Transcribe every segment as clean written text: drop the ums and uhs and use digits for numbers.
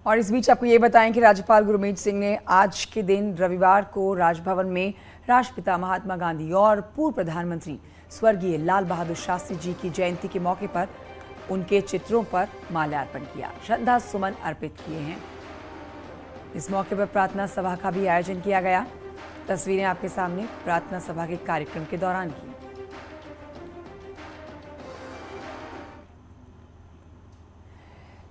और इस बीच आपको ये बताएं कि राज्यपाल गुरमीत सिंह ने आज के दिन रविवार को राजभवन में राष्ट्रपिता महात्मा गांधी और पूर्व प्रधानमंत्री स्वर्गीय लाल बहादुर शास्त्री जी की जयंती के मौके पर उनके चित्रों पर माल्यार्पण किया, श्रद्धा सुमन अर्पित किए हैं। इस मौके पर प्रार्थना सभा का भी आयोजन किया गया। तस्वीरें आपके सामने प्रार्थना सभा के कार्यक्रम के दौरान की।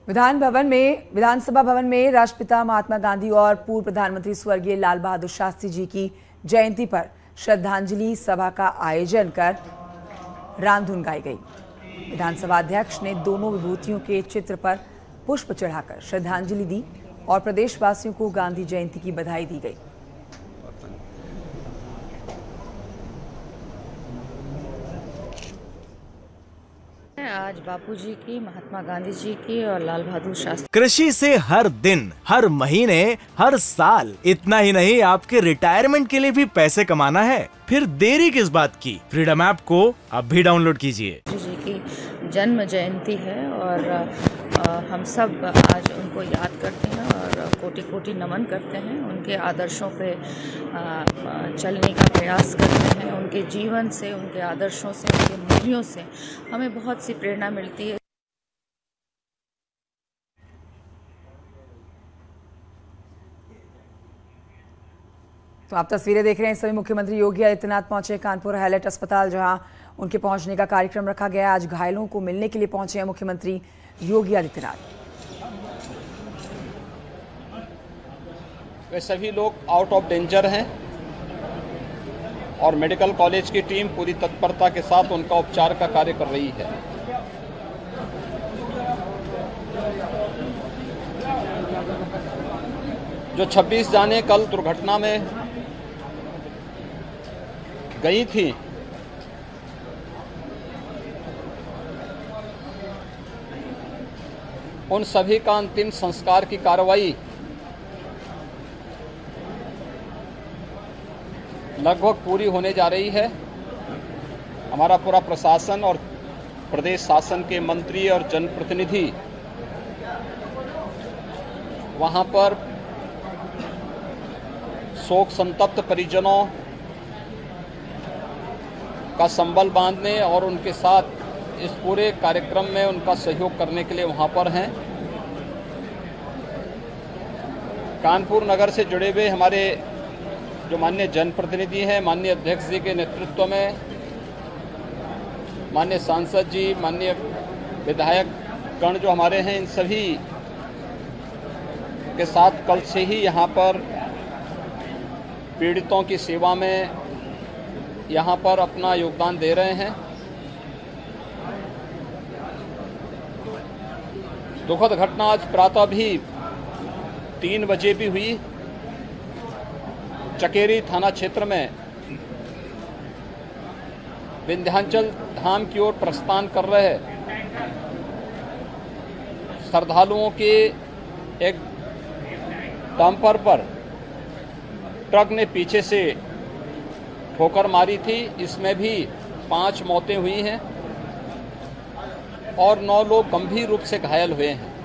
विधानसभा भवन में राष्ट्रपिता महात्मा गांधी और पूर्व प्रधानमंत्री स्वर्गीय लाल बहादुर शास्त्री जी की जयंती पर श्रद्धांजलि सभा का आयोजन कर रामधुन गाई गई। विधानसभा अध्यक्ष ने दोनों विभूतियों के चित्र पर पुष्प चढ़ाकर श्रद्धांजलि दी और प्रदेशवासियों को गांधी जयंती की बधाई दी गई। आज बापूजी की, महात्मा गांधी जी की और लाल बहादुर शास्त्री। कृषि से हर दिन, हर महीने, हर साल, इतना ही नहीं आपके रिटायरमेंट के लिए भी पैसे कमाना है? फिर देरी किस बात की? फ्रीडम ऐप को अब भी डाउनलोड कीजिए। जी की जन्म जयंती है और हम सब आज उनको याद करते हैं और कोटि कोटि नमन करते हैं। उनके आदर्शों पे चलने का प्रयास करते हैं। उनके जीवन से, उनके आदर्शों से, उनके मूल्यों से हमें बहुत सी प्रेरणा मिलती है। तो आप तस्वीरें देख रहे हैं। इस समय मुख्यमंत्री योगी आदित्यनाथ पहुंचे कानपुर हाईलाइट अस्पताल, जहां उनके पहुंचने का कार्यक्रम रखा गया। आज घायलों को मिलने के लिए पहुंचे हैं मुख्यमंत्री योगी आदित्यनाथ। वे सभी लोग आउट ऑफ डेंजर हैं और मेडिकल कॉलेज की टीम पूरी तत्परता के साथ उनका उपचार का कार्य कर रही है। जो 26 जानें कल दुर्घटना में गई थी, उन सभी का अंतिम संस्कार की कार्रवाई लगभग पूरी होने जा रही है। हमारा पूरा प्रशासन और प्रदेश शासन के मंत्री और जनप्रतिनिधि वहां पर शोक संतप्त परिजनों का संबल बांधने और उनके साथ इस पूरे कार्यक्रम में उनका सहयोग करने के लिए वहां पर हैं। कानपुर नगर से जुड़े हुए हमारे जो माननीय जनप्रतिनिधि हैं, माननीय अध्यक्ष जी के नेतृत्व में, माननीय सांसद जी, माननीय विधायक गण जो हमारे हैं, इन सभी के साथ कल से ही यहाँ पर पीड़ितों की सेवा में यहाँ पर अपना योगदान दे रहे हैं। दुखद घटना आज प्रातः भी 3 बजे भी हुई। चकेरी थाना क्षेत्र में विंध्याचल धाम की ओर प्रस्थान कर रहे श्रद्धालुओं के एक डंपर पर ट्रक ने पीछे से ठोकर मारी थी। इसमें भी 5 मौतें हुई हैं और 9 लोग गंभीर रूप से घायल हुए हैं।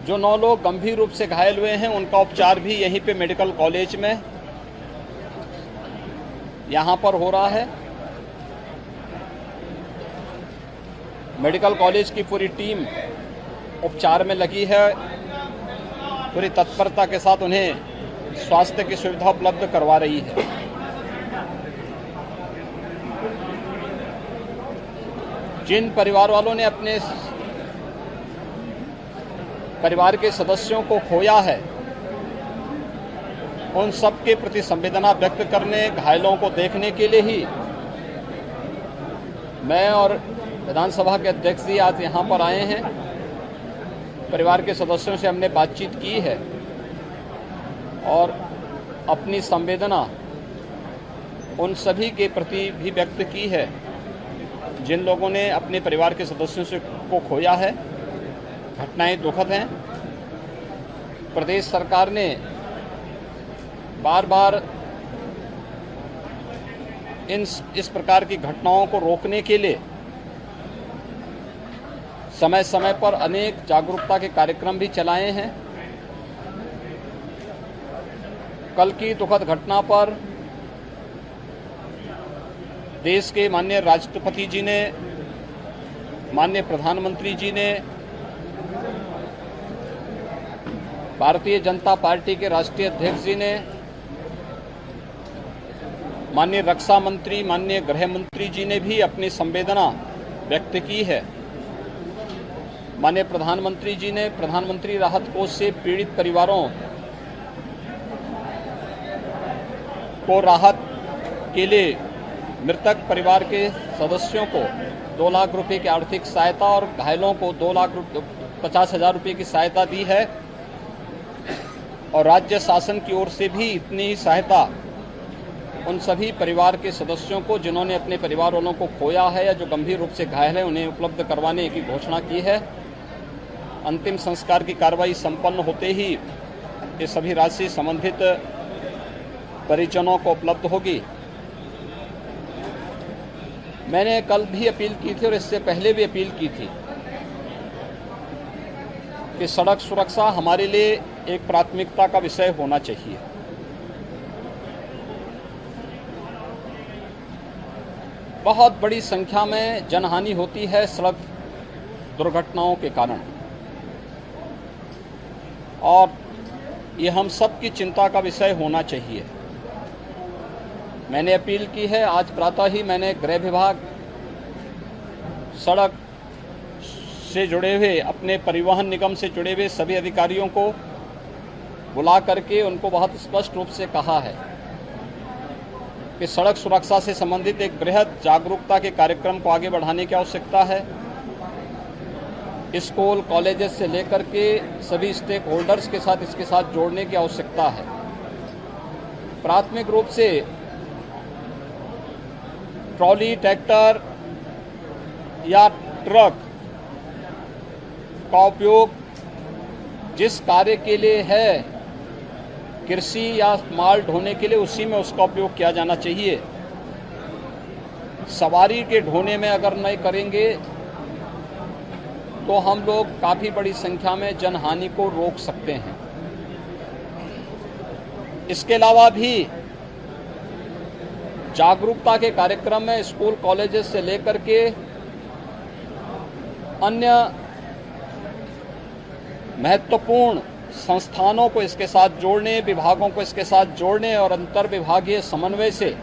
जो 9 लोग गंभीर रूप से घायल हुए हैं उनका उपचार भी यहीं पे मेडिकल कॉलेज में यहाँ पर हो रहा है। मेडिकल कॉलेज की पूरी टीम उपचार में लगी है। पूरी तत्परता के साथ उन्हें स्वास्थ्य की सुविधा उपलब्ध करवा रही है। जिन परिवार वालों ने अपने परिवार के सदस्यों को खोया है, उन सब के प्रति संवेदना व्यक्त करने, घायलों को देखने के लिए ही मैं और विधानसभा के अध्यक्ष जी आज यहाँ पर आए हैं। परिवार के सदस्यों से हमने बातचीत की है और अपनी संवेदना उन सभी के प्रति भी व्यक्त की है जिन लोगों ने अपने परिवार के सदस्यों से को खोया है। घटनाएं दुखद हैं। प्रदेश सरकार ने बार बार इस प्रकार की घटनाओं को रोकने के लिए समय समय पर अनेक जागरूकता के कार्यक्रम भी चलाए हैं। कल की दुखद घटना पर देश के माननीय राष्ट्रपति जी ने, माननीय प्रधानमंत्री जी ने, भारतीय जनता पार्टी के राष्ट्रीय अध्यक्ष जी ने, माननीय रक्षा मंत्री, माननीय गृह मंत्री जी ने भी अपनी संवेदना व्यक्त की है। माननीय प्रधानमंत्री जी ने प्रधानमंत्री राहत कोष से पीड़ित परिवारों को राहत के लिए मृतक परिवार के सदस्यों को 2 लाख रुपए की आर्थिक सहायता और घायलों को 2,50,000 रुपए की सहायता दी है। और राज्य शासन की ओर से भी इतनी ही सहायता उन सभी परिवार के सदस्यों को जिन्होंने अपने परिवार वालों को खोया है या जो गंभीर रूप से घायल है, उन्हें उपलब्ध करवाने की घोषणा की है। अंतिम संस्कार की कार्रवाई संपन्न होते ही ये सभी राशि संबंधित परिजनों को उपलब्ध होगी। मैंने कल भी अपील की थी और इससे पहले भी अपील की थी कि सड़क सुरक्षा हमारे लिए एक प्राथमिकता का विषय होना चाहिए। बहुत बड़ी संख्या में जनहानि होती है सड़क दुर्घटनाओं के कारण और ये हम सब की चिंता का विषय होना चाहिए। मैंने अपील की है, आज प्रातः ही मैंने गृह विभाग, सड़क से जुड़े हुए, अपने परिवहन निगम से जुड़े हुए सभी अधिकारियों को बुला करके उनको बहुत स्पष्ट रूप से कहा है कि सड़क सुरक्षा से संबंधित एक बृहद जागरूकता के कार्यक्रम को आगे बढ़ाने की आवश्यकता है। स्कूल, कॉलेजेस से लेकर के सभी स्टेक होल्डर्स के साथ इसके साथ जोड़ने की आवश्यकता है। प्राथमिक रूप से ट्रॉली, ट्रैक्टर या ट्रक का उपयोग जिस कार्य के लिए है, कृषि या माल ढोने के लिए, उसी में उसका उपयोग किया जाना चाहिए। सवारी के ढोने में अगर नहीं करेंगे तो हम लोग काफ़ी बड़ी संख्या में जनहानि को रोक सकते हैं। इसके अलावा भी जागरूकता के कार्यक्रम में स्कूल, कॉलेजेस से लेकर के अन्य महत्वपूर्ण संस्थानों को इसके साथ जोड़ने, विभागों को इसके साथ जोड़ने और अंतर विभागीय समन्वय से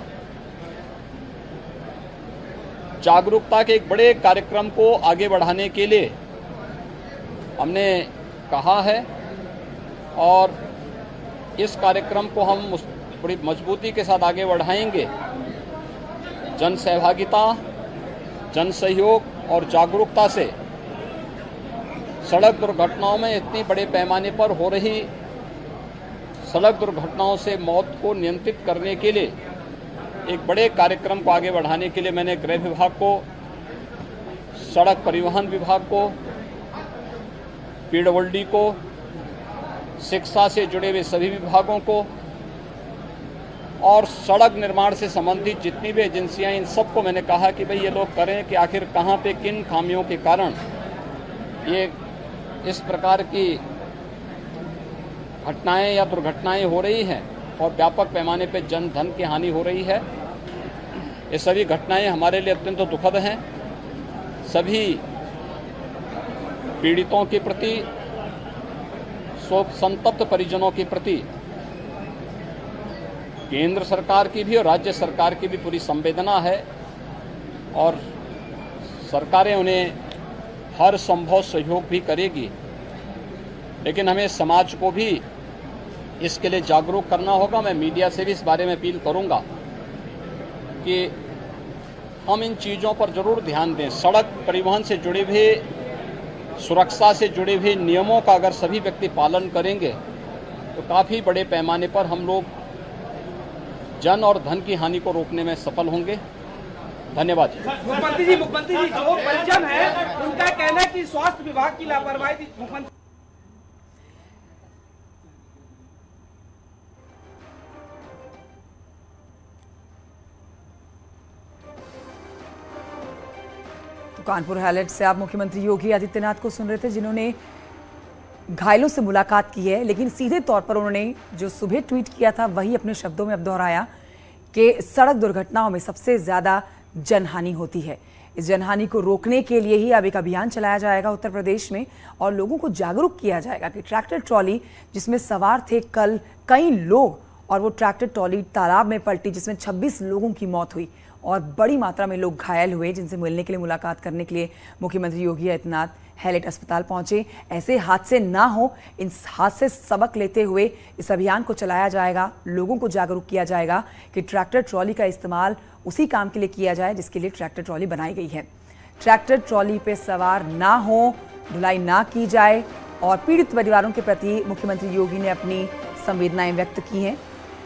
जागरूकता के एक बड़े कार्यक्रम को आगे बढ़ाने के लिए हमने कहा है और इस कार्यक्रम को हम बड़ी मजबूती के साथ आगे बढ़ाएंगे। जन सहभागिता, जन सहयोग और जागरूकता से सड़क दुर्घटनाओं में इतनी बड़े पैमाने पर हो रही सड़क दुर्घटनाओं से मौत को नियंत्रित करने के लिए एक बड़े कार्यक्रम को आगे बढ़ाने के लिए मैंने गृह विभाग को, सड़क परिवहन विभाग को, पीडब्ल्यूडी को, शिक्षा से जुड़े हुए सभी विभागों को और सड़क निर्माण से संबंधित जितनी भी एजेंसियां, इन सबको मैंने कहा कि भाई ये लोग करें कि आखिर कहां पे किन खामियों के कारण ये इस प्रकार की घटनाएं या दुर्घटनाएं हो रही हैं और व्यापक पैमाने पे जन धन की हानि हो रही है। ये सभी घटनाएं हमारे लिए अत्यंत दुखद हैं। सभी पीड़ितों के प्रति, शोक संतप्त परिजनों के प्रति केंद्र सरकार की भी और राज्य सरकार की भी पूरी संवेदना है और सरकारें उन्हें हर संभव सहयोग भी करेगी। लेकिन हमें समाज को भी इसके लिए जागरूक करना होगा। मैं मीडिया से भी इस बारे में अपील करूंगा कि हम इन चीज़ों पर जरूर ध्यान दें। सड़क परिवहन से जुड़े हुए, सुरक्षा से जुड़े हुए नियमों का अगर सभी व्यक्ति पालन करेंगे तो काफ़ी बड़े पैमाने पर हम लोग जन और धन की हानि को रोकने में सफल होंगे। धन्यवाद। मुख्यमंत्री जी जो परिजन है उनका कहना है कि स्वास्थ्य विभाग की लापरवाही थी। मुख्यमंत्री कानपुर हाईलाइट से आप मुख्यमंत्री योगी आदित्यनाथ को सुन रहे थे, जिन्होंने घायलों से मुलाकात की है, लेकिन सीधे तौर पर उन्होंने जो सुबह ट्वीट किया था वही अपने शब्दों में अब दोहराया कि सड़क दुर्घटनाओं में सबसे ज्यादा जनहानि होती है। इस जनहानि को रोकने के लिए ही अब एक अभियान चलाया जाएगा उत्तर प्रदेश में और लोगों को जागरूक किया जाएगा कि ट्रैक्टर ट्रॉली जिसमें सवार थे कल कई लोग और वो ट्रैक्टर ट्रॉली तालाब में पलटी, जिसमें 26 लोगों की मौत हुई और बड़ी मात्रा में लोग घायल हुए, जिनसे मिलने के लिए, मुलाकात करने के लिए मुख्यमंत्री योगी आदित्यनाथ हाईलाइट अस्पताल पहुंचे। ऐसे हादसे ना हो, इन हादसे से सबक लेते हुए इस अभियान को चलाया जाएगा, लोगों को जागरूक किया जाएगा कि ट्रैक्टर ट्रॉली का इस्तेमाल उसी काम के लिए किया जाए जिसके लिए ट्रैक्टर ट्रॉली बनाई गई है। ट्रैक्टर ट्रॉली पे सवार ना हो, ढुलाई ना की जाए और पीड़ित परिवारों के प्रति मुख्यमंत्री योगी ने अपनी संवेदनाएं व्यक्त की हैं।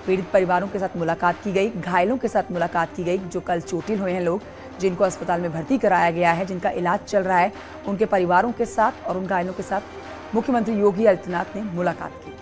पीड़ित परिवारों के साथ मुलाकात की गई, घायलों के साथ मुलाकात की गई, जो कल चोटिल हुए हैं लोग, जिनको अस्पताल में भर्ती कराया गया है, जिनका इलाज चल रहा है, उनके परिवारों के साथ और उन घायलों के साथ मुख्यमंत्री योगी आदित्यनाथ ने मुलाकात की।